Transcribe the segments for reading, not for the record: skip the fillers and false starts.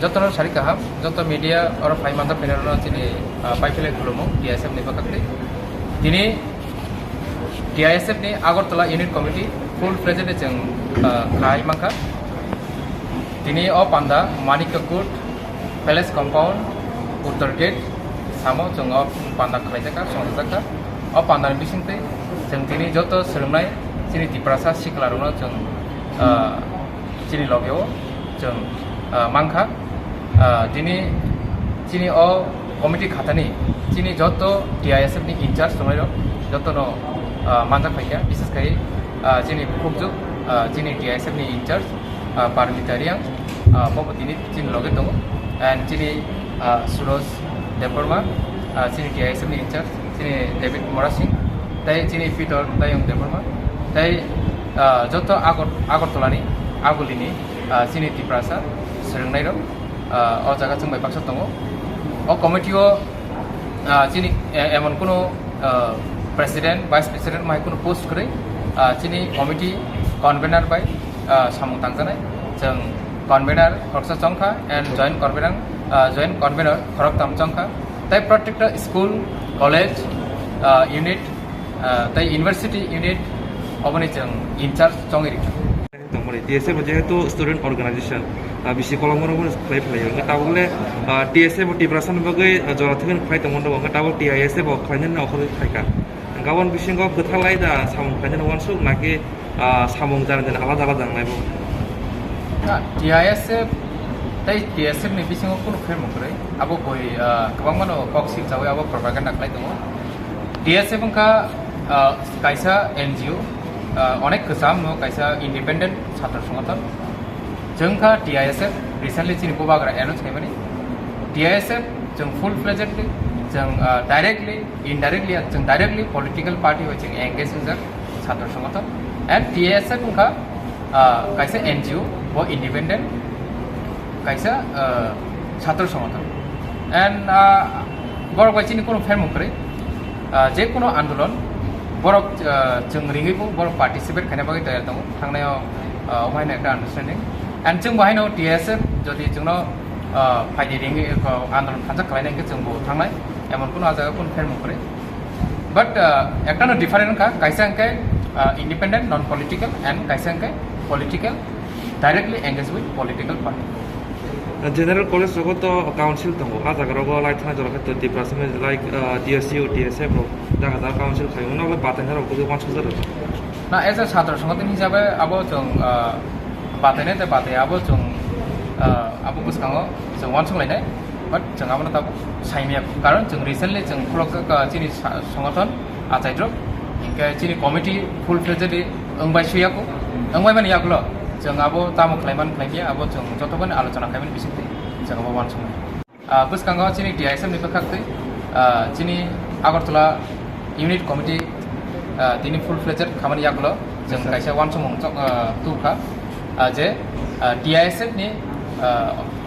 যতন সারি কাহাম যত মিডিয়া আর ফাইমান্তা ফেনারনো তিনি পাইফেলে খুলুমো ডিআইএসএফ নি পাকাতে তিনি ডিআইএসএফ ni আগরতলা ইউনিট কমিটি ফুল প্রেজেন্টে जों খাই মাখা তিনি অ পান্ডা মানিককুট প্যালেস কম্পাউন্ড উত্তর গেট সামো जों অ পান্ডা খাইজাকা সংজাকা অ পান্ডার বিসিংতে जों তিনি যত সোलोंनाय চিনি দিপ্রাসা সিকলারনো जों চিনি লগেও जों মাংখা তিনি চিনি অ কমিটি খাতানি চিনি যত ডিআইএসএফ ni ইনচার্জ দंलायरो যতনো मानजा फाइया विशेषकै चिनी खुबजुग चिनी डिआइएसएफ नि इनचार्ज पार्लिमेन्टारियान मबो दिनै चिनी लगे दङ एन्ड चिनी सुरज देबबर्मा चिनी डिआइएसएफ नि इनचार्ज चिनी डेभिड मरासिं ताइ चिनी पिटर दायं देबबर्मा ताइ जत आगरतलानि आगुलिनि चिनी तिप्रासा सोलोंनाय दं अ जागा जों बाक्सा दङ अ कमिटियाव चिनी एमन कुनो प्रेसिडेंट वाइस प्रेसिडेंट माइ कुनो पोस्ट करे चिनी कमिटी कन्वेनर बाय सामु तांजानाय जों कन्वेनर खरसा चंखा एंड जॉइंट कन्वेनर खरकताम चंखा ताइ प्रत्येकटा स्कूल कलेज यूनिट ताइ यूनिवर्सिटी यूनिट अबनि जों इनचार्ज चंगिरि DSF যেহেতু স্টুডেন্ট অর্গানাইজেশন বিসি কলমর ফ্লাই ফ্লাই তাবলে DSF টিপ্রাসান বগে জরা থেকে ফ্লাই তমন দङ তাবল TISF খাইনেন অখল ফাইকা गावन बिसिंगाव गोथालाय दा सामं खायनो वानसुक नाकि सामं जान आलादा आलादा नायबो DISF ताइ DSF नि बिसिंगाव कुनो फेर मखरै आबो गय गोबां मानो बक्सिं जावै आबो प्रपागान्डा खालाय दङ DSF का कायसा NGO अनेक गोजाम न कायसा इंडिपेंडेंट छात्र संगठन जोंखा DISF रिसेंटली चिनि बोबाग्रा एनाउंस खायमानि DISF जों फुल फ्लेजेडलि जों डायरेक्टली इनडायरेक्टली जों डायरेक्टली पॉलिटिकल पार्टी हो जों एंगेज होजों छात्र संगठन एंड DISF का कायसा NGO वो इंडिपेंडेंट कायसा छात्र संगठन एंड बरक बायचिनि कोनो फेर मखरै जे कोनो आंदोलन बरक जों रिङैबो बरक पार्टिसिपेट खायना बागै तयार दङ थांनायाव अहायनो एकटा आन्डारस्टेन्डिं एंड जों बाहायनो DISF जदि जोंनो फाइदि रिङै आंदोलन खानजा खालायनायखौ जों बहु थांनाय एमन कोनो आजागा कोनो फेर मखरै बाट एकटानो डिफारेंट का कायसा अंके इंडिपेंडेंट नॉन पॉलिटिकल एंड कायसा अंके political directly engage with political party general college जगत काउंसिल दङ आ जागाराव लाइथाना जरा खत डिप्रासन लाइक DSU DSF जागा काउंसिल खायनो न बातेनाराव को वानसु जादो ना एज अ छात्र संगठन हिसाबै अब जों बातेने ते बाते अब जों अब बुसखाङो जों वानसुलायनाय बाट जों आबो ता साइमिया कारण जों रिसेंटली जों फ्लक चिनि संगठन आचाइद्र इनके चिनि कमिटी फुल फ्लेजेडलि अंबाय सुयाको अंबाय माने यागलो जों आबो तामो खालायमान खालायमिया आबो जों जतोबन आलोचना खायमन बिसिंते जों आबो वानसुङो बुसखाङो चिनि DISF नि बखाखते चिनि आगरतला यूनिट कमिटी दिनै फुल फ्लेजेड खामानि यागलो जों कायसा वानसुङ तुखा जे DISF नि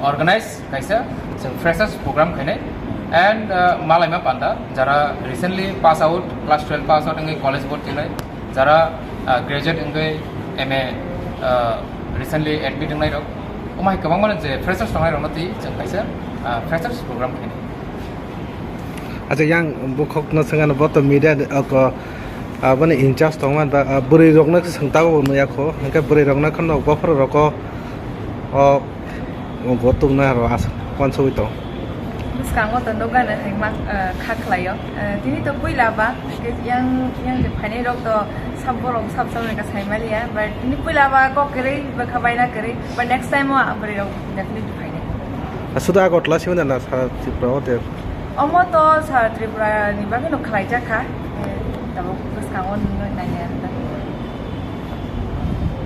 ऑर्गेनाइज कैसा जों फ्रेशर्स प्रोग्राम खायनाय एंड मालायमा पान्दा जरा recently pass out class 12 pass out इंगे कॉलेज बोर्ड दिनाय जरा ग्रेजुएट इंगे MA रिसेंटली एडमिट इंनाय रक ओमाय गोबां माने जे फ्रेशर्स थांनाय रनति जों कैसा फ्रेशर्स प्रोग्राम खायनाय अच्छा yang bukhok na sangan bot media ko abane inचार्ज दंमान बा बुरै रगना सोंतागो न याखो नका बुरै रगना खन बफर रको गतुमना रो आस वानसुइ दं बुसखाङो त नगाना हैमा खाखलायो दिनै त पहिलाबा yang जे फाइने रक त सबरम सबसम का साइमालिया बट दिनै पहिलाबा ककरै बखाबायना करे बट नेक्स्ट टाइम बुरै रक डेफिनेटली फाइने सुदा गटला सिमना ना त्रिपुरा दे अमो त त्रिपुरा नि बागै न खालायजाखा दाबो बुसखाङो नायनो